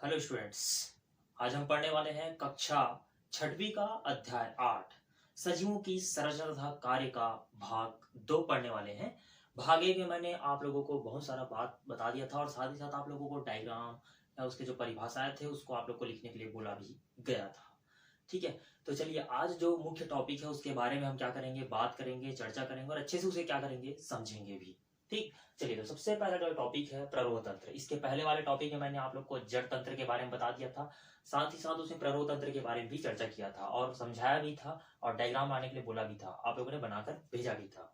Hello students. आज हम पढ़ने वाले हैं कक्षा छठवीं का अध्याय 8 सजीवों की संरचना तथा कार्य का भाग 2 पढ़ने वाले हैं। भाग 1 में मैंने आप लोगों को बहुत सारा बात बता दिया था और साथ ही साथ आप लोगों को डायग्राम या उसके जो परिभाषाएं थे उसको आप लोग को लिखने के लिए बोला भी गया था। ठीक है, तो चलिए आज जो मुख्य टॉपिक है उसके बारे में हम क्या करेंगे, बात करेंगे, चर्चा करेंगे और अच्छे से उसे क्या करेंगे, समझेंगे भी। ठीक, चलिए तो सबसे पहला जो टॉपिक है प्ररोह तंत्र। इसके पहले वाले टॉपिक में मैंने आप लोग को जड़ तंत्र के बारे में बता दिया था, साथ ही साथ उसमें प्ररोह तंत्र के बारे में भी चर्चा किया था और समझाया भी था और डायग्राम लाने के लिए बोला भी था, आप लोगों ने बनाकर भेजा भी था।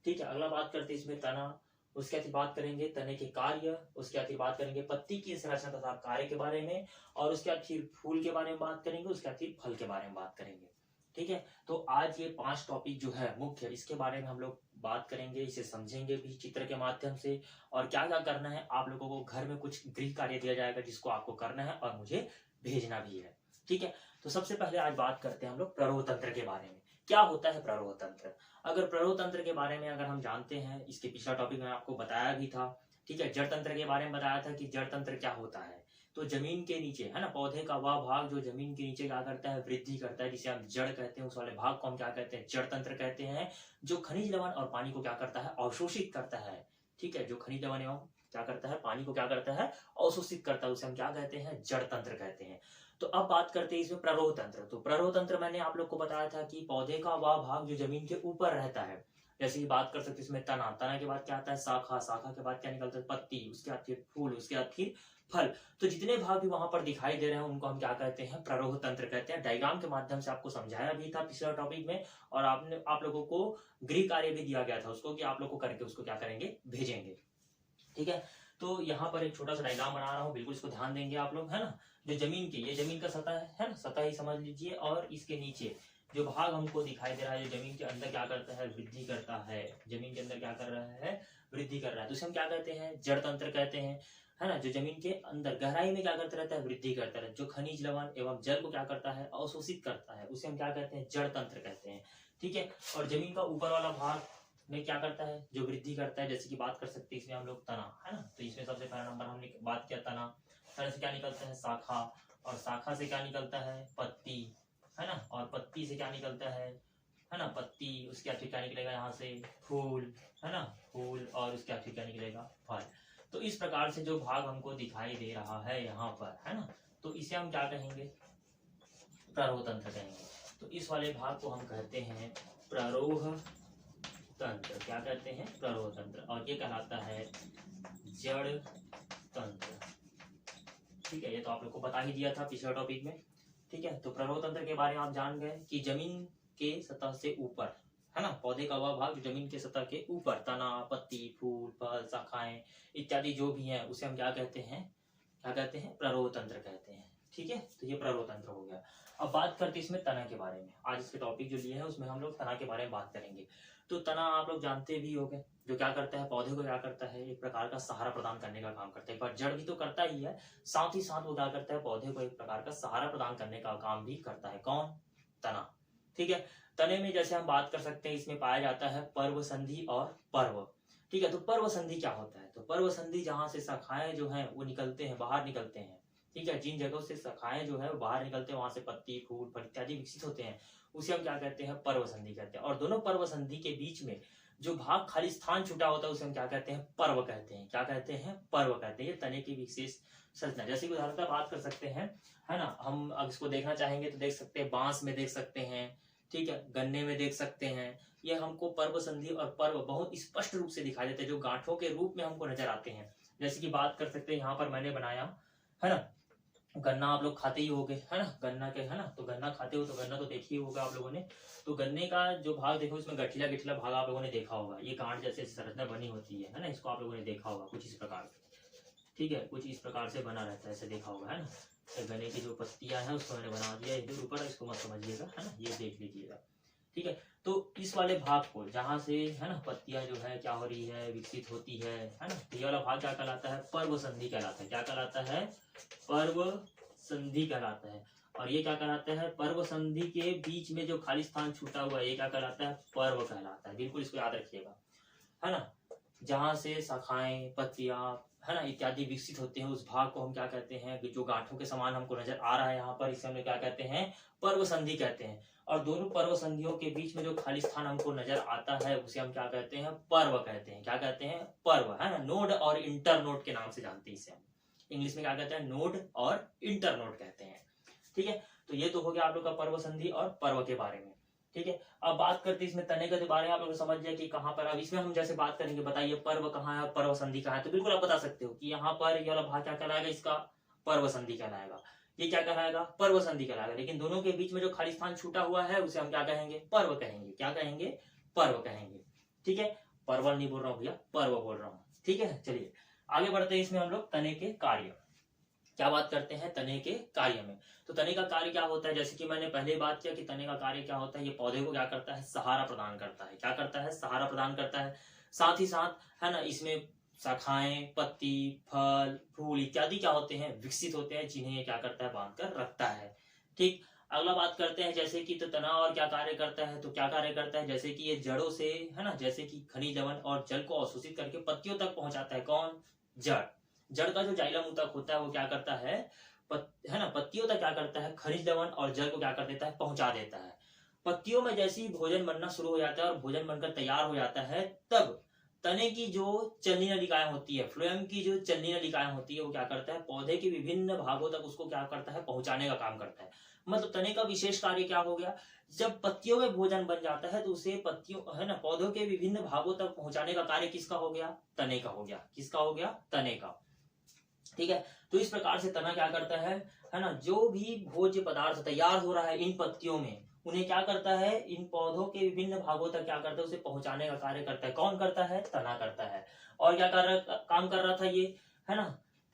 ठीक है, अगला बात करते हैं इसमें तना, उसके बाद बात करेंगे तने के कार्य, उसके बाद बात करेंगे पत्ती की संरचना तथा कार्य के बारे में और उसके बाद फिर फूल के बारे में बात करेंगे, उसके बाद फिर फल के बारे में बात करेंगे। ठीक है, तो आज ये 5 टॉपिक जो है मुख्य, इसके बारे में हम लोग बात करेंगे, इसे समझेंगे भी चित्र के माध्यम से और क्या क्या करना है। आप लोगों को घर में कुछ गृह कार्य दिया जाएगा जिसको आपको करना है और मुझे भेजना भी है। ठीक है, तो सबसे पहले आज बात करते हैं हम लोग प्ररोह तंत्र के बारे में। क्या होता है प्ररोह तंत्र? अगर प्ररोह तंत्र के बारे में अगर हम जानते हैं, इसके पिछला टॉपिक में आपको बताया भी था। ठीक है, जड़ तंत्र के बारे में बताया था कि जड़ तंत्र क्या होता है। तो जमीन के नीचे है ना, पौधे का वह भाग जो जमीन के नीचे क्या करता है, वृद्धि करता है, जिसे हम जड़ कहते हैं। उस वाले भाग को हम क्या कहते हैं, जड़ तंत्र कहते हैं, जो खनिज लवण और पानी को क्या करता है, अवशोषित करता है। ठीक है, जो खनिज लवण एवं क्या करता है, पानी को क्या करता है, अवशोषित करता है, उसे हम क्या कहते हैं, जड़ तंत्र कहते हैं। तो अब बात करते हैं इसमें प्ररोह तंत्र। तो प्ररोह तंत्र मैंने आप लोग को बताया था कि पौधे का वह भाग जो जमीन के ऊपर रहता है। जैसे कि बात कर सकते हैं इसमें तना, तना के बाद क्या आता है, शाखा, शाखा के बाद क्या निकलता है, पत्ती, उसके बाद फिर फूल, उसके बाद फिर फल। तो जितने भाग भी वहां पर दिखाई दे रहे हैं उनको हम क्या कहते हैं, प्ररोह तंत्र कहते हैं। डायग्राम के माध्यम से आपको समझाया भी था पिछले टॉपिक में और आप लोगों को गृह कार्य भी दिया गया था उसको कि आप लोग को करके उसको क्या करेंगे, भेजेंगे। ठीक है, तो यहाँ पर एक छोटा सा डायग्राम बना रहा हूँ, बिल्कुल इसको ध्यान देंगे आप लोग, है ना। जो जमीन की, ये जमीन का सतह है ना, सतह ही समझ लीजिए। और इसके नीचे जो भाग हमको दिखाई दे रहा है, जो जमीन के अंदर क्या करता है, वृद्धि करता है, जमीन के अंदर क्या कर रहा है, वृद्धि कर रहा है, तो उसे हम क्या कहते हैं, जड़ तंत्र कहते हैं, है ना। जो जमीन के अंदर गहराई में क्या करता रहता है, वृद्धि करता रहता है, जो खनिज लवण एवं जल को क्या करता है, अवशोषित करता है, उसे हम क्या कहते हैं, जड़ तंत्र कहते हैं। ठीक है, और जमीन का ऊपर वाला भाग में क्या करता है, जो वृद्धि करता है, जैसे कि बात कर सकते हैं इसमें हम लोग तना, है ना। तो इसमें सबसे पहला नंबर हमने बात किया तना, तना से क्या निकलता है, शाखा, और शाखा से क्या निकलता है, पत्ती, है ना, और पत्ती से क्या निकलता है ना, पत्ती, उसके बाद फिर क्या निकलेगा यहाँ से, फूल, है ना, फूल, और उसके बाद फिर क्या निकलेगा, फल। तो इस प्रकार से जो भाग हमको दिखाई दे रहा है यहाँ पर, है ना, तो इसे हम क्या कहेंगे, प्ररोह तंत्र कहेंगे। तो इस वाले भाग को हम कहते हैं प्ररोह तंत्र। क्या कहते हैं, प्ररोह तंत्र, और ये कहलाता है जड़ तंत्र। ठीक है, ये तो आप लोग को बता ही दिया था पिछले टॉपिक में। ठीक है, तो प्ररोह तंत्र के बारे में आप जान गए कि जमीन के सतह से ऊपर, है ना, पौधे का वह भाग जो जमीन के सतह के ऊपर, तना, पत्ती, फूल, फल, शाखाएं इत्यादि जो भी है, उसे हम क्या कहते हैं, क्या कहते हैं, प्ररोह तंत्र कहते हैं। ठीक है, तो ये प्ररोह तंत्र हो गया। अब बात करते हैं इसमें तना के बारे में। आज इसके टॉपिक जो लिए है उसमें हम लोग तना के बारे में बात करेंगे। तो तना आप लोग जानते भी होंगे, जो क्या करता है, पौधे को क्या करता है, एक प्रकार का सहारा प्रदान करने का काम करता है। पर जड़ भी तो करता ही है, साथ ही साथ वो क्या करता है, पौधे को एक प्रकार का सहारा प्रदान करने का काम भी करता है। कौन, तना। ठीक है, तने में जैसे हम बात कर सकते हैं, इसमें पाया जाता है पर्व संधि और पर्व। ठीक है, तो पर्व संधि क्या होता है, तो पर्व संधि जहां से शाखाएं जो है वो निकलते हैं, बाहर निकलते हैं। ठीक है, जिन जगहों से शाखाएं जो है वो बाहर निकलते हैं, वहां से पत्ती, फूल, फल इत्यादि विकसित होते हैं, उसे हम क्या कहते हैं, पर्व संधि कहते हैं। और दोनों पर्व संधि के बीच में जो भाग खाली स्थान छूटा होता है उसे हम क्या कहते हैं, पर्व कहते हैं। क्या कहते हैं, पर्व कहते हैं। ये तने की विशेष संरचना, जैसे कि उदाहरण बात कर सकते हैं, है ना। हम अब इसको देखना चाहेंगे तो देख सकते हैं, बांस में देख सकते हैं, ठीक है, गन्ने में देख सकते हैं। ये हमको पर्व संधि और पर्व बहुत स्पष्ट रूप से दिखाई देते हैं, जो गांठों के रूप में हमको नजर आते हैं। जैसे कि बात कर सकते हैं, यहाँ पर मैंने बनाया, है ना, गन्ना आप लोग खाते ही होगे, है ना, गन्ना के, है ना, तो गन्ना खाते हो तो गन्ना तो देखी होगा आप लोगों ने। तो गन्ने का जो भाग देखो, इसमें गठिला गठिला भाग आप लोगों ने देखा होगा, ये गांठ जैसे संरचना बनी होती है ना, इसको आप लोगों ने देखा होगा कुछ इस प्रकार से। ठीक है, कुछ इस प्रकार से बना रहता है, ऐसे देखा होगा, है ना। तो गन्ने की जो पत्तियां हैं उसको मैंने बना दिया इधर ऊपर, इसको मत समझिएगा, है ना, ये देख लीजिएगा। ठीक है, तो इस वाले भाग को जहां से, है ना, पत्तियां जो है क्या हो रही है, विकसित होती है ना, तो ये वाला भाग क्या कहलाता है, पर्व संधि कहलाता है। क्या कहलाता है, पर्व संधि कहलाता है। और ये क्या कहलाता है, पर्व संधि के बीच में जो खाली स्थान छूटा हुआ है, ये क्या कहलाता है, पर्व कहलाता है। बिल्कुल इसको याद रखिएगा, है ना। जहां से शाखाएं, पत्तियां, है ना इत्यादि विकसित होते हैं, उस भाग को हम क्या कहते हैं, जो गांठों के समान हमको नजर आ रहा है यहाँ पर, इसे हम क्या कहते हैं, पर्व संधि कहते हैं। और दोनों पर्व संधियों के बीच में जो खाली स्थान हमको नजर आता है उसे हम क्या कहते हैं, पर्व कहते हैं। क्या कहते हैं, पर्व, है ना। नोड और इंटर नोड के नाम से जानते हैं इसे हम। इंग्लिश में क्या कहते हैं, नोड और इंटर नोड कहते हैं। ठीक है, तो ये तो हो गया आप लोग का पर्व संधि और पर्व के बारे में। ठीक है, अब बात करते हैं इसमें तने के बारे में। आप लोग समझ जाए कि कहाँ पर, अब इसमें हम जैसे बात करेंगे, बताइए पर्व कहाँ है, पर्व संधि कहाँ है, तो बिल्कुल आप बता सकते हो कि यहाँ पर ये वाला भाग क्या कहलाएगा, इसका पर्व संधि कहलाएगा, ये क्या कहलाएगा, पर्व संधि कहलाएगा। लेकिन दोनों के बीच में जो खाली स्थान छूटा हुआ है उसे हम क्या कहेंगे, पर्व कहेंगे। क्या कहेंगे, पर्व कहेंगे। ठीक है, पर्वल नहीं बोल रहा हूँ भैया, पर्व बोल रहा हूँ। ठीक है, चलिए आगे बढ़ते हैं। इसमें हम लोग तने के कार्य क्या बात करते हैं, तने के कार्य में। तो तने का कार्य क्या होता है, जैसे कि मैंने पहले बात किया कि तने का कार्य क्या होता है, ये पौधे को क्या करता है, सहारा प्रदान करता है। क्या करता है, सहारा प्रदान करता है। साथ ही साथ, है ना, इसमें शाखाएं, पत्ती, फल, फूल इत्यादि क्या होते हैं, विकसित होते हैं, जिन्हें ये क्या करता है, बांध कर रखता है। ठीक, अगला बात करते हैं, जैसे कि तो तना और क्या कार्य करता है, तो क्या कार्य करता है, जैसे कि ये जड़ों से, है ना, जैसे कि खनिज लवण और जल को अवशोषित करके पत्तियों तक पहुंचाता है। कौन, जड़। जड़ का जो जाइलम ऊतक होता है वो क्या करता है, है ना, पत्तियों तक क्या करता है, खनिज लवण और जल को क्या कर देता है, पहुंचा देता है। पत्तियों में जैसे ही भोजन बनना शुरू हो जाता है और भोजन बनकर तैयार हो जाता है, तब तने की जो चलनी नलिकाएं होती है, फ्लोएम की जो चलनी नलिकाएं होती है, वो क्या करता है, पौधे के विभिन्न भागों तक उसको क्या करता है, पहुंचाने का काम करता है। मतलब तने का विशेष कार्य क्या हो गया, जब पत्तियों में भोजन बन जाता है तो उसे पत्तियों, है ना, पौधों के विभिन्न भागों तक पहुंचाने का कार्य किसका हो गया, तने का हो गया। किसका हो गया, तने का। ठीक है, तो इस प्रकार से तना क्या करता है ना, जो भी भोज्य पदार्थ तैयार हो रहा है इन पत्तियों में, उन्हें क्या करता है, इन पौधों के विभिन्न भागों तक क्या करता है, उसे पहुंचाने का कार्य करता है। कौन करता है, तना करता है। और क्या काम कर रहा था ये, है ना,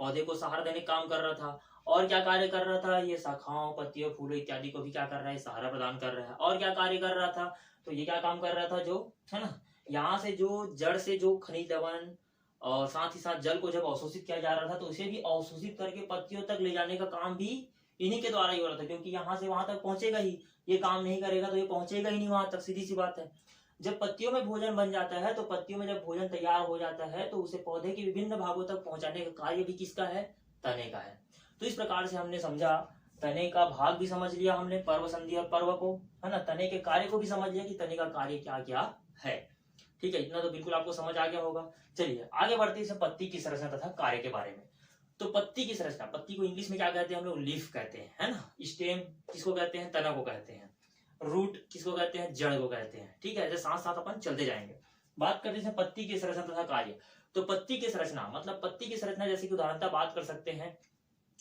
पौधे को सहारा देने का काम कर रहा था। और क्या कार्य कर रहा था, ये शाखाओं, पत्तियों, फूलों इत्यादि को भी क्या कर रहा है, सहारा प्रदान कर रहा है। और क्या कार्य कर रहा था, तो ये क्या काम कर रहा था, जो, है ना, यहाँ से जो जड़ से जो खनिज लवण और साथ ही साथ जल को जब अवशोषित किया जा रहा था, तो उसे भी अवशोषित करके पत्तियों तक ले जाने का काम भी इन्हीं के द्वारा ही हो रहा था। क्योंकि यहाँ से वहां तक पहुंचेगा ही, ये काम नहीं करेगा तो ये पहुंचेगा ही नहीं वहां तक, सीधी सी बात है। जब पत्तियों में भोजन बन जाता है, तो पत्तियों में जब भोजन तैयार हो जाता है, तो उसे पौधे के विभिन्न भागों तक पहुंचाने का कार्य भी किसका है, तने का है। तो इस प्रकार से हमने समझा, तने का भाग भी समझ लिया हमने, पर्व संधि और पर्व को, है ना, तने के कार्य को भी समझ लिया कि तने का कार्य क्या क्या है। ठीक है, इतना तो बिल्कुल आपको समझ आ गया होगा। चलिए आगे बढ़ते हैं पत्ती की संरचना तथा कार्य के बारे में। तो पत्ती की संरचना, पत्ती को इंग्लिश में क्या कहते हैं हम लोग, लीफ कहते हैं, है ना। स्टेम किसको कहते हैं, तना को कहते हैं। रूट किसको कहते हैं, जड़ को कहते हैं। ठीक है, ऐसे साथ साथ अपन चलते जाएंगे। बात करते हैं पत्ती की संरचना तथा कार्य। तो पत्ती की संरचना मतलब पत्ती की संरचना, जैसे कि उदाहरणतः बात कर सकते हैं,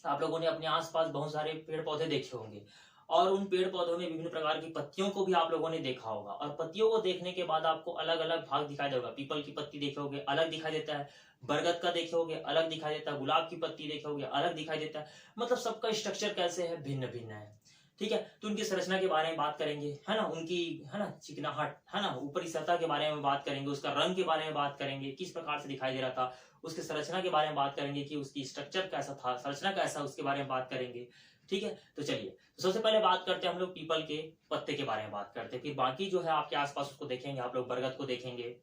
आप लोगों ने अपने आसपास बहुत सारे पेड़ पौधे देखे होंगे, और उन पेड़ पौधों में विभिन्न प्रकार की पत्तियों को भी आप लोगों ने देखा होगा। और पत्तियों को देखने के बाद आपको अलग अलग भाग दिखाई देगा। पीपल की पत्ती देखे होगे, अलग दिखाई देता है। बरगद का देखे होगे, अलग दिखाई देता है। गुलाब की पत्ती देखे होगे, अलग दिखाई देता है। मतलब सबका स्ट्रक्चर कैसे है, भिन्न भिन्न है। ठीक है, तो उनकी संरचना के बारे में बात करेंगे, है ना, उनकी, है ना, चिकनाहट, है ना, ऊपरी सतह के बारे में बात करेंगे, उसका रंग के बारे में बात करेंगे, किस प्रकार से दिखाई दे रहा था, उसकी संरचना के बारे में बात करेंगे कि उसकी स्ट्रक्चर कैसा था, संरचना कैसा, उसके बारे में बात करेंगे। ठीक है, तो चलिए, तो सबसे पहले बात करते हैं हम लोग पीपल के पत्ते के बारे में बात करते हैं। फिर बाकी जो है आपके आसपास उसको देखेंगे, आप लोग बरगद को देखेंगे,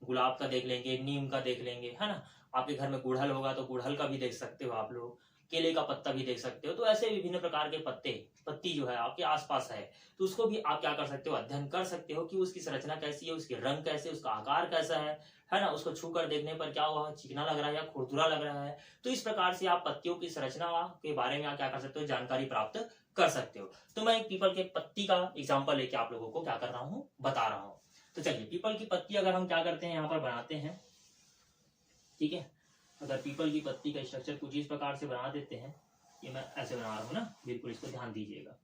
गुलाब का देख लेंगे, नीम का देख लेंगे, है ना। आपके घर में गुड़हल होगा तो गुड़हल का भी देख सकते हो आप लोग, केले का पत्ता भी देख सकते हो। तो ऐसे विभिन्न प्रकार के पत्ती जो है आपके आसपास है, तो उसको भी आप क्या कर सकते हो, अध्ययन कर सकते हो कि उसकी संरचना कैसी है, उसके रंग कैसे, उसका आकार कैसा है ना, उसको छू कर देखने पर क्या हुआ, चिकना लग रहा है या खुरदुरा लग रहा है। तो इस प्रकार से आप पत्तियों की संरचना के बारे में क्या कर सकते हो, जानकारी प्राप्त कर सकते हो। तो मैं पीपल के पत्ती का एग्जाम्पल लेके आप लोगों को क्या कर रहा हूँ, बता रहा हूँ। तो चलिए, पीपल की पत्ती अगर हम क्या करते हैं, यहाँ पर बनाते हैं। ठीक है, अगर पीपल की पत्ती का स्ट्रक्चर कुछ इस प्रकार से बना देते हैं, ये मैं ऐसे बना रहा हूँ ना, बिल्कुल इसको ध्यान दीजिएगा।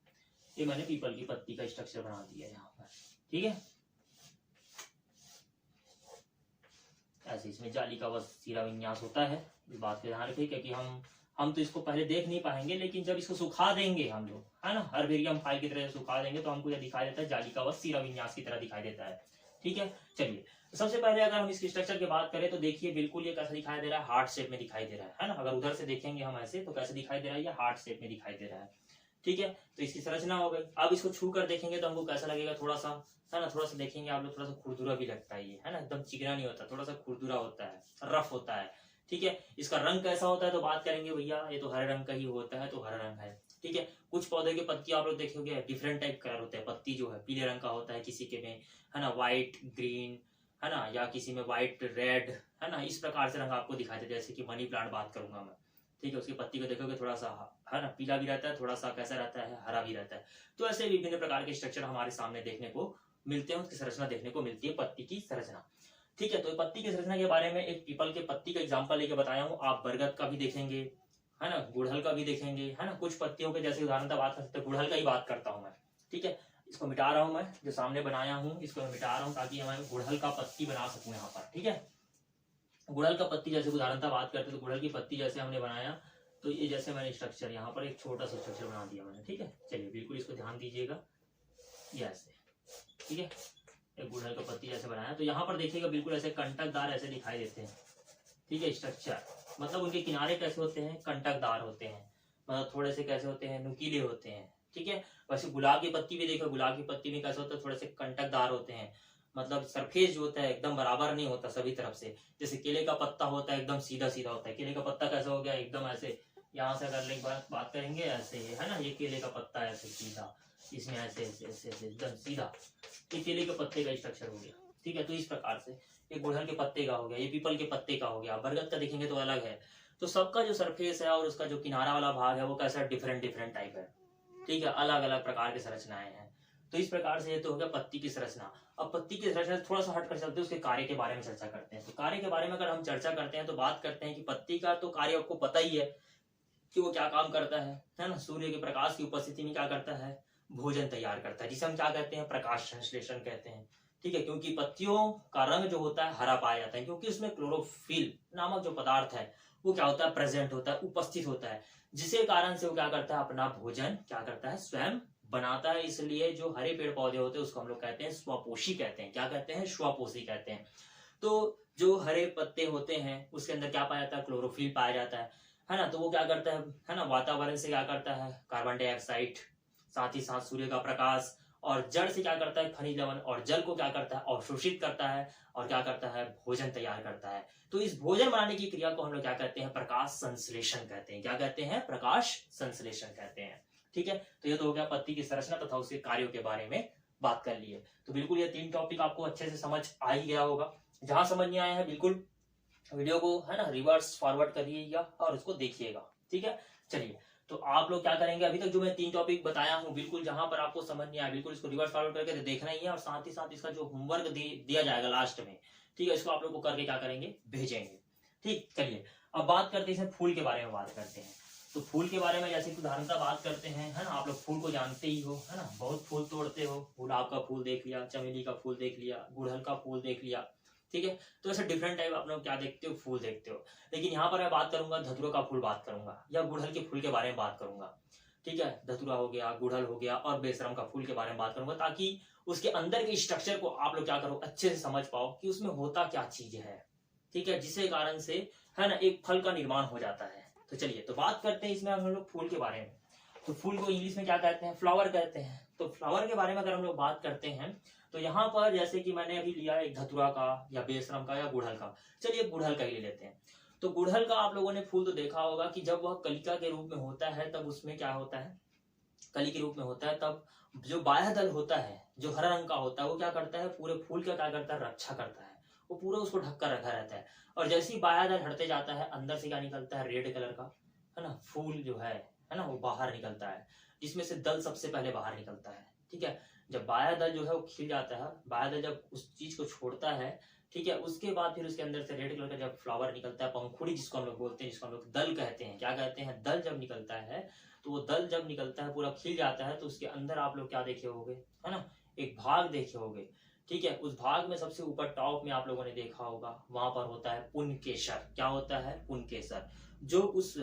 ये मैंने पीपल की पत्ती का स्ट्रक्चर बना दिया है यहाँ पर। ठीक है, ऐसे इसमें जाली का बस सीरा विन्यास होता है, इस बात पे ध्यान रखिए, क्योंकि हम तो इसको पहले देख नहीं पाएंगे, लेकिन जब इसको सुखा देंगे हम लोग, है ना, हर्बेरियम फाइल की तरह सुखा देंगे, तो हमको यह दिखाई देता है, जाली का बस सीरा विन्यास की तरह दिखाई देता है। ठीक है, चलिए, तो सबसे पहले अगर हम इसकी स्ट्रक्चर की बात करें, तो देखिए बिल्कुल ये कैसा दिखाई दे रहा है, हार्ट शेप में दिखाई दे रहा है ना। अगर उधर से देखेंगे हम ऐसे, तो कैसे दिखाई दे रहा है, ये हार्ट शेप में दिखाई दे रहा है। ठीक है, तो इसकी संरचना हो गई। अब इसको छू कर देखेंगे तो हमको कैसा लगेगा, थोड़ा सा, है ना, थोड़ा सा देखेंगे आप लोग, थोड़ा सा खुरदुरा भी लगता है ये, है ना, एकदम चिकना नहीं होता, थोड़ा सा खुरदुरा होता है, रफ होता है। ठीक है। इसका रंग कैसा होता है तो बात करेंगे भैया, ये तो हरे रंग का ही होता है, तो हरा रंग है। ठीक है। कुछ पौधे की पत्ती आप लोग देखोगे डिफरेंट टाइप कलर होते हैं, पत्ती जो है पीले रंग का होता है, किसी के में है ना व्हाइट ग्रीन, है ना, या किसी में व्हाइट रेड, है ना, इस प्रकार से रंग आपको दिखाई देते हैं। जैसे कि मनी प्लांट बात करूंगा मैं, ठीक है, उसकी पत्ती को देखोगे थोड़ा सा है ना पीला भी रहता है, थोड़ा सा कैसा रहता है हरा भी रहता है। तो ऐसे विभिन्न प्रकार के स्ट्रक्चर हमारे सामने देखने को मिलते हैं, उसकी संरचना देखने को मिलती है, पत्ती की संरचना। ठीक है। तो पत्ती की संरचना के बारे में एक पीपल के पत्ती का एग्जांपल लेके बताया हूँ, आप बरगद का भी देखेंगे, है ना, गुड़हल का भी देखेंगे, है ना, कुछ पत्तियों के जैसे उदाहरण बात कर सकते हैं, गुड़हल का ही बात करता हूँ मैं। ठीक है। इसको मिटा रहा हूँ मैं, जो सामने बनाया हूँ इसको मैं मिटा रहा हूँ ताकि मैं गुड़हल का पत्ती बना सकूँ यहाँ पर। ठीक है। गुड़हल का पत्ती जैसे उदाहरण बात करते तो गुड़हल की पत्ती जैसे हमने बनाया, तो ये जैसे मैंने स्ट्रक्चर यहाँ पर एक छोटा सा स्ट्रक्चर बना दिया मैंने। ठीक है। चलिए बिल्कुल इसको ध्यान दीजिएगा, ये ऐसे, ठीक है, एक गुड़हल का पत्ती जैसे बनाया, तो यहाँ पर देखिएगा बिल्कुल ऐसे कंटकदार ऐसे दिखाई देते हैं। ठीक है। स्ट्रक्चर मतलब उनके किनारे कैसे होते हैं, कंटकदार होते हैं, मतलब थोड़े से कैसे होते हैं, नुकीले होते हैं। ठीक है। वैसे गुलाब की पत्ती भी देखो, गुलाब की पत्ती में कैसे होता है, थोड़े से कंटकदार होते हैं, मतलब सरफेस जो होता है एकदम बराबर नहीं होता सभी तरफ से। जैसे केले का पत्ता होता है एकदम सीधा सीधा होता है, केले का पत्ता कैसा हो गया एकदम ऐसे, यहाँ से अगर एक बात करेंगे ऐसे, है ना, ये केले का पत्ता ऐसे सीधा, इसमें ऐसे ऐसे ऐसे ऐसे एकदम सीधा, ये केले के पत्ते का स्ट्रक्चर हो गया। ठीक है। तो इस प्रकार से ये गुड़हल के पत्ते का हो गया, ये पीपल के पत्ते का हो गया, बरगद का देखेंगे तो अलग है। तो सबका जो सरफेस है और उसका जो किनारा वाला भाग है वो कैसा डिफरेंट डिफरेंट टाइप है। ठीक है। अलग अलग प्रकार की संरचनाएं हैं। तो इस प्रकार से ये तो हो गया पत्ती की संरचना। अब पत्ती की संरचना थोड़ा सा हट कर चलते हैं, उसके कार्य के बारे में चर्चा करते हैं। तो कार्य के बारे में अगर हम चर्चा करते हैं तो बात करते हैं कि पत्ती का तो कार्य आपको पता ही है कि वो क्या काम करता है ना, सूर्य के प्रकाश की उपस्थिति में क्या करता है, भोजन तैयार करता है, जिसे हम क्या कहते हैं, प्रकाश संश्लेषण कहते हैं। ठीक है। क्योंकि पत्तियों का रंग जो होता है हरा पाया जाता है, क्योंकि उसमें क्लोरोफिल नामक जो पदार्थ है वो क्या होता है, प्रेजेंट होता है, उपस्थित होता है, जिसके कारण से वो क्या करता है, अपना भोजन क्या करता है, स्वयं बनाता है। इसलिए जो हरे पेड़ पौधे होते हैं उसको हम लोग कहते हैं स्वपोषी कहते हैं। क्या कहते हैं, स्वपोषी कहते हैं। तो जो हरे पत्ते होते हैं उसके अंदर क्या पाया जाता है, क्लोरोफिल पाया जाता है ना। तो वो क्या करता है ना, वातावरण से क्या करता है, कार्बन डाइऑक्साइड, साथ ही साथ सूर्य का प्रकाश, और जड़ से क्या करता है, खनिज लवण, और जल को क्या करता है, अवशोषित करता है, और क्या करता है, भोजन तैयार करता है। तो इस भोजन बनाने की क्रिया को हम लोग क्या कहते हैं, प्रकाश संश्लेषण कहते हैं। क्या कहते हैं, प्रकाश संश्लेषण कहते हैं। ठीक है। तो ये तो हो गया पत्ती की संरचना तथा उसके कार्यों के बारे में बात कर लिए। तो बिल्कुल ये 3 टॉपिक आपको अच्छे से समझ आ ही गया होगा। जहां समझ नहीं आया है बिल्कुल वीडियो को है ना रिवर्स फॉरवर्ड करिएगा और उसको देखिएगा। ठीक है। चलिए, तो आप लोग क्या करेंगे, अभी तक जो मैं 3 टॉपिक बताया हूँ बिल्कुल जहां पर आपको समझ नहीं आया बिल्कुल इसको रिवर्स फॉरवर्ड करके देखना ही है, और साथ ही साथ इसका जो होमवर्क दिया जाएगा लास्ट में, ठीक है, इसको आप लोग को करके क्या करेंगे, भेजेंगे। ठीक। चलिए, अब बात करते हैं फूल के बारे में बात करते हैं। तो फूल के बारे में जैसे उदाहरणता बात करते हैं, है ना, आप लोग फूल को जानते ही हो, है ना, बहुत फूल तोड़ते हो, गुलाब का फूल देख लिया, चमेली का फूल देख लिया, गुड़हल का फूल देख लिया। ठीक है। तो ऐसे डिफरेंट टाइप आप लोग क्या देखते हो, फूल देखते हो। लेकिन यहाँ पर मैं बात करूंगा धतूरा का फूल बात करूंगा, या गुड़हल के फूल के बारे में बात करूंगा। ठीक है। धतूरा हो गया, गुड़हल हो गया, और बेशरम का फूल के बारे में बात करूंगा, ताकि उसके अंदर के स्ट्रक्चर को आप लोग क्या करो, अच्छे से समझ पाओ कि उसमें होता क्या चीज है। ठीक है। जिसके कारण से है ना एक फल का निर्माण हो जाता है। तो चलिए, तो बात करते हैं इसमें हम लोग फूल के बारे में। तो फूल को इंग्लिश में क्या कहते हैं, फ्लावर कहते हैं। तो फ्लावर के बारे में अगर हम लोग बात करते हैं तो यहाँ पर जैसे कि मैंने अभी लिया एक धतूरा का, या बेशरम का, या गुड़हल का। चलिए गुड़हल का ही ले लेते हैं। तो गुड़हल का आप लोगों ने फूल तो देखा होगा कि जब वह कलिका के रूप में होता है तब उसमें क्या होता है, कली के रूप में होता है, तब जो बाह्य दल होता है जो हरा रंग का होता है वो क्या करता है, पूरे फूल का क्या करता है, रक्षा करता है, वो पूरा उसको ढक कर रखा रहता है। और जैसे ही बाह्य दल हटते जाता है अंदर से क्या निकलता है, रेड कलर का, है ना, फूल जो है ना, वो बाहर निकलता है, जिसमें से दल सबसे पहले बाहर निकलता है। ठीक है। जब बाह्य दल जो है वो खिल जाता है, बाह्य दल जब उस चीज को छोड़ता है, ठीक है, उसके बाद फिर उसके अंदर से रेड कलर का जब फ्लावर निकलता है, पंखुड़ी जिसको हम लोग बोलते हैं, जिसको हम लोग दल कहते हैं। क्या कहते हैं, दल जब निकलता है, तो वो दल जब निकलता है पूरा खिल जाता है, तो उसके अंदर आप लोग क्या देखे होगे, है ना, एक भाग देखे होगे। ठीक है। उस भाग में सबसे ऊपर टॉप में आप लोगों ने देखा होगा, वहां पर होता है पुनकेसर। क्या होता है, पुनकेसर, जो उस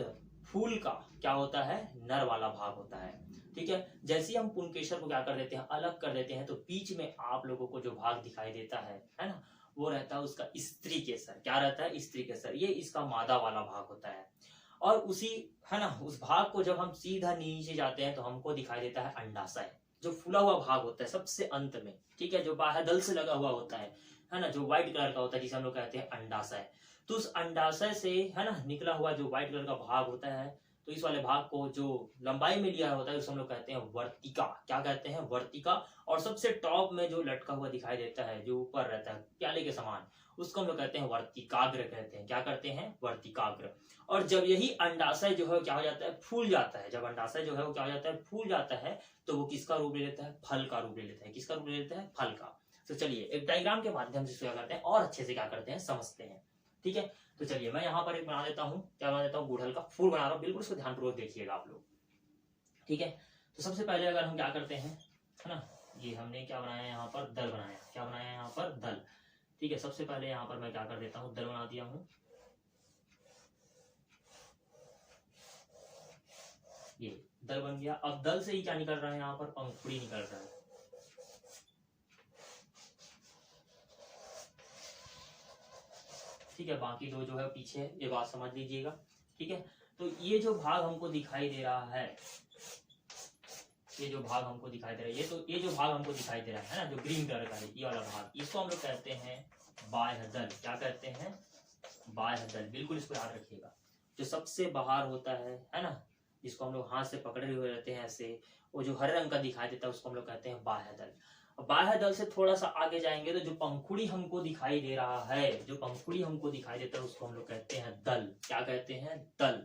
फूल का क्या होता है, नर वाला भाग होता है। ठीक है। जैसे ही हम पुनकेसर को क्या कर देते हैं, अलग कर देते हैं, तो बीच में आप लोगों को जो भाग दिखाई देता है ना, वो रहता है उसका स्त्री केसर। क्या रहता है, स्त्री केसर, ये इसका मादा वाला भाग होता है। और उसी है ना उस भाग को जब हम सीधा नीचे जाते हैं तो हमको दिखाई देता है अंडाशय, जो फूला हुआ भाग होता है सबसे अंत में। ठीक है। जो बाह्य दल से लगा हुआ होता है ना, जो व्हाइट कलर का होता है, जिसे हम लोग कहते हैं अंडाशय। तो उस अंडाशय से है ना निकला हुआ जो व्हाइट कलर का भाग होता है, तो इस वाले भाग को जो लंबाई में लिया होता है उसे हम लोग कहते हैं वर्तिका। क्या कहते हैं? वर्तिका। और सबसे टॉप में जो लटका हुआ दिखाई देता है, जो ऊपर रहता है प्याले के समान, उसको हम लोग कहते हैं वर्तिकाग्र कहते हैं। क्या करते हैं? वर्तिकाग्र। और जब यही अंडाशय जो है क्या हो जाता है? फूल जाता है। जब अंडाशय जो है वो क्या हो जाता है? फूल जाता है, तो वो किसका रूप ले लेता है? फल का रूप ले लेता है। किसका रूप ले लेता है? फल का। तो चलिए एक डायग्राम के माध्यम से क्या करते हैं और अच्छे से क्या करते हैं समझते हैं। ठीक है, तो चलिए मैं यहाँ पर एक बना देता हूँ। क्या बना देता हूँ? गुड़हल का फूल बना रहा हूँ। बिल्कुल उसको ध्यानपूर्वक देखिएगा आप लोग। ठीक है, तो सबसे पहले अगर हम क्या करते हैं, है ना, ये हमने क्या बनाया यहाँ पर? दल बनाया। क्या बनाया यहाँ पर? दल। ठीक है, सबसे पहले यहाँ पर मैं क्या कर देता हूँ? दल बना दिया हूँ। ये दल बन गया। अब दल से ही क्या निकल रहा है? यहाँ पर पंखुड़ी निकल रहा है। ठीक है, बाकी दो जो है पीछे, ये बात समझ लीजिएगा। ठीक है, तो ये जो भाग हमको दिखाई दे रहा है, ये जो भाग हमको दिखाई दे रहा है, ये जो भाग हमको दिखाई दे रहा है ना, जो ग्रीन कलर का है, ये वाला भाग, इसको हम लोग कहते हैं बाह्य दल। क्या कहते हैं? बाह्य दल। बिल्कुल इसको याद रखिएगा। जो सबसे बाहर होता है ना, जिसको हम लोग हाथ से पकड़े हुए रहते हैं ऐसे, वो जो हरे रंग का दिखाई देता है उसको हम लोग कहते हैं बाह्य दल। बाह्य दल से थोड़ा सा आगे जाएंगे तो जो पंखुड़ी हमको दिखाई दे रहा है, जो पंखुड़ी हमको दिखाई देता है उसको हम लोग कहते हैं दल। क्या कहते हैं? दल।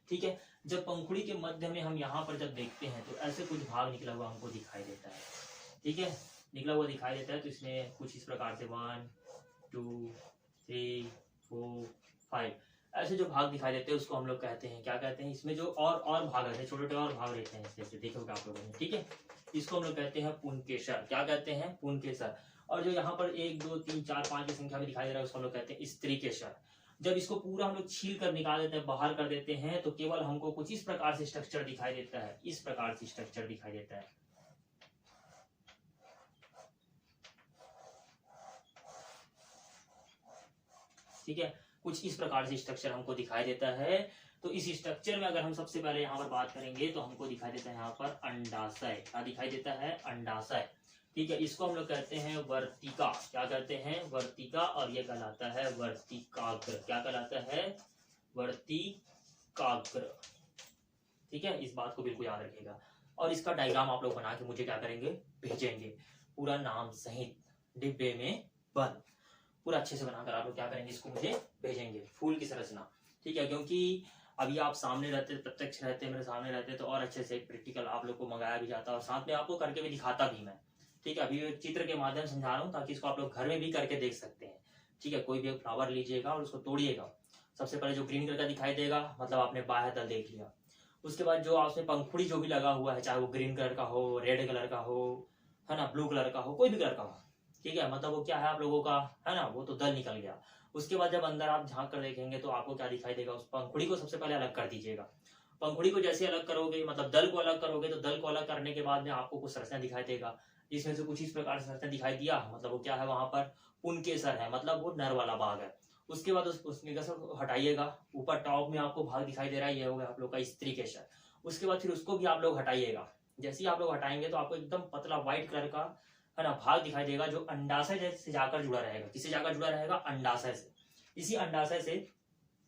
ठीक है, जब पंखुड़ी के मध्य में हम यहाँ पर जब देखते हैं तो ऐसे कुछ भाग निकला हुआ हमको दिखाई देता है। ठीक है, निकला हुआ दिखाई देता है। तो इसमें कुछ इस प्रकार से 1 2 3 4 5 ऐसे जो भाग दिखाई देते हैं उसको हम लोग कहते हैं, क्या कहते हैं? इसमें जो और भाग रहते हैं, छोटे छोटे और भाग रहते हैं, जैसे देखोगे आप लोगों ने। ठीक है, इसको हम लोग कहते हैं पुंकेसर। क्या कहते हैं? पुंकेसर। और जो यहाँ पर 1 2 3 4 5 की संख्या में दिखाई दे रहा है उसको हम लोग कहते हैं स्त्रीकेसर। जब इसको पूरा हम लोग छील कर निकाल देते हैं, बाहर कर देते हैं, तो केवल हमको कुछ इस प्रकार से स्ट्रक्चर दिखाई देता है। इस प्रकार से स्ट्रक्चर दिखाई देता है। ठीक है, कुछ इस प्रकार से स्ट्रक्चर हमको दिखाई देता है। तो इस स्ट्रक्चर में अगर हम सबसे पहले यहाँ पर बात करेंगे तो हमको दिखाई देता है यहाँ पर अंडाशय। क्या दिखाई देता है? अंडाशय। ठीक है, इसको हम लोग कहते हैं वर्तिका। क्या कहते हैं? वर्तिका। और ये कहलाता है वर्तिकाग्र। क्या कहलाता है? वर्तिकाग्र। ठीक है, इस बात को बिल्कुल याद रखिएगा। और इसका डायग्राम आप लोग बना के मुझे क्या करेंगे? भेजेंगे, पूरा नाम सहित डिब्बे में बंद, पूरा अच्छे से बनाकर आप लोग क्या करेंगे? इसको मुझे भेजेंगे, फूल की संरचना। ठीक है, क्योंकि अभी आप सामने रहते, प्रत्यक्ष रहते, मेरे सामने रहते तो और अच्छे से प्रैक्टिकल आप लोग को मंगाया भी जाता और साथ में आपको करके भी दिखाता भी मैं। ठीक है, अभी एक चित्र के माध्यम से समझा रहा हूँ ताकि इसको आप लोग घर में भी करके देख सकते हैं। ठीक है, कोई भी एक फ्लावर लीजिएगा और उसको तोड़िएगा। सबसे पहले जो ग्रीन कलर का दिखाई देगा मतलब आपने बाह्य दल देख लिया। उसके बाद जो आपने पंखुड़ी जो भी लगा हुआ है, चाहे वो ग्रीन कलर का हो, रेड कलर का हो, है ना, ब्लू कलर का हो, कोई भी कलर का हो, ठीक है, मतलब वो क्या है आप लोगों का, है ना, वो तो दल निकल गया। उसके बाद जब अंदर आप झांक कर देखेंगे तो आपको क्या दिखाई देगा? उस पंखुड़ी को सबसे पहले अलग कर दीजिएगा। पंखुड़ी को जैसे अलग करोगे, मतलब दल को अलग करोगे, तो दल को अलग करने के बाद में आपको कुछ संरचना दिखाई देगा, जिसमें से कुछ इस प्रकार से संरचना दिखाई दिया, मतलब वो क्या है? वहां पर पुंकेसर है, मतलब वो नर वाला भाग है। उसके बाद उसके हटाइएगा, ऊपर टॉप में आपको भाग दिखाई दे रहा है, ये हो गया आप लोग का स्त्री केसर। उसके बाद फिर उसको भी आप लोग हटाइएगा। जैसे ही आप लोग हटाएंगे तो आपको एकदम पतला व्हाइट कलर का, है ना, भाग दिखाई देगा, जो अंडाशय से जाकर जुड़ा रहेगा। किससे जाकर जुड़ा रहेगा? अंडाशय से। इसी अंडाशय से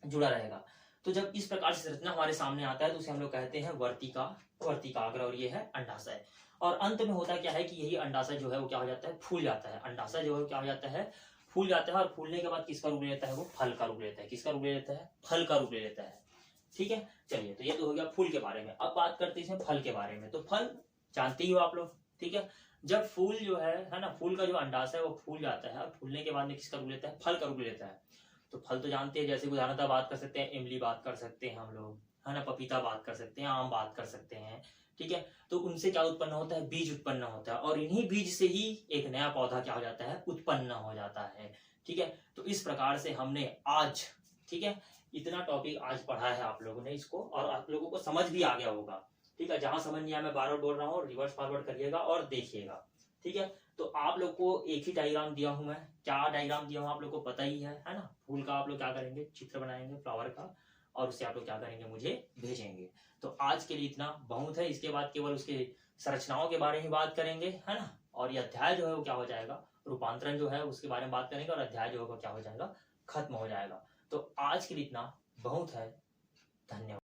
जुड़ा रहेगा। तो जब इस प्रकार से संरचना हमारे सामने आता है तो उसे हम लोग कहते हैं वर्तिका, वर्तिकाग्र, और ये है अंडाशय। और अंत में होता क्या है कि यही अंडाशय जो है वो क्या हो जाता है? फूल जाता है। अंडाशय जो है क्या हो जाता है? फूल जाता है। और फूलने के बाद किसका रूप लेता है? वो फल का रूप लेता है। किसका रूप लेता है? फल का रूप ले लेता है। ठीक है, चलिए, तो ये तो हो गया फूल के बारे में। अब बात करते हैं फल के बारे में। तो फल जानते ही हो आप लोग। ठीक है, जब फूल जो है ना, फूल का जो अंडाशय है वो फूल जाता है और फूलने के बाद में किसका रूप लेता है? फल का रूप लेता है। तो फल तो जानते हैं, जैसे उदाहरणतः बात कर सकते हैं, इमली बात कर सकते हैं हम लोग, है ना, पपीता बात कर सकते हैं, आम बात कर सकते हैं। ठीक है, तो उनसे क्या उत्पन्न होता है? बीज उत्पन्न होता है, और इन्हीं बीज से ही एक नया पौधा क्या हो जाता है? उत्पन्न हो जाता है। ठीक है, तो इस प्रकार से हमने आज, ठीक है, इतना टॉपिक आज पढ़ा है आप लोगों ने इसको, और आप लोगों को समझ भी आ गया होगा। ठीक है, जहां समझ नहीं आया मैं बार बार बोल रहा हूँ, रिवर्स फॉरवर्ड करिएगा और देखिएगा। ठीक है, तो आप लोग को एक ही डायग्राम दिया हूं मैं, क्या डायग्राम दिया हूं आप लोग को पता ही है ना। फूल का आप लोग क्या करेंगे? चित्र बनाएंगे फ्लावर का, और उससे आप लोग क्या करेंगे? मुझे भेजेंगे। तो आज के लिए इतना बहुत है। इसके बाद केवल उसके संरचनाओं के बारे में बात करेंगे, है ना, और ये अध्याय जो है वो क्या हो जाएगा? रूपांतरण जो है उसके बारे में बात करेंगे, और अध्याय जो होगा क्या हो जाएगा? खत्म हो जाएगा। तो आज के लिए इतना बहुत है। धन्यवाद।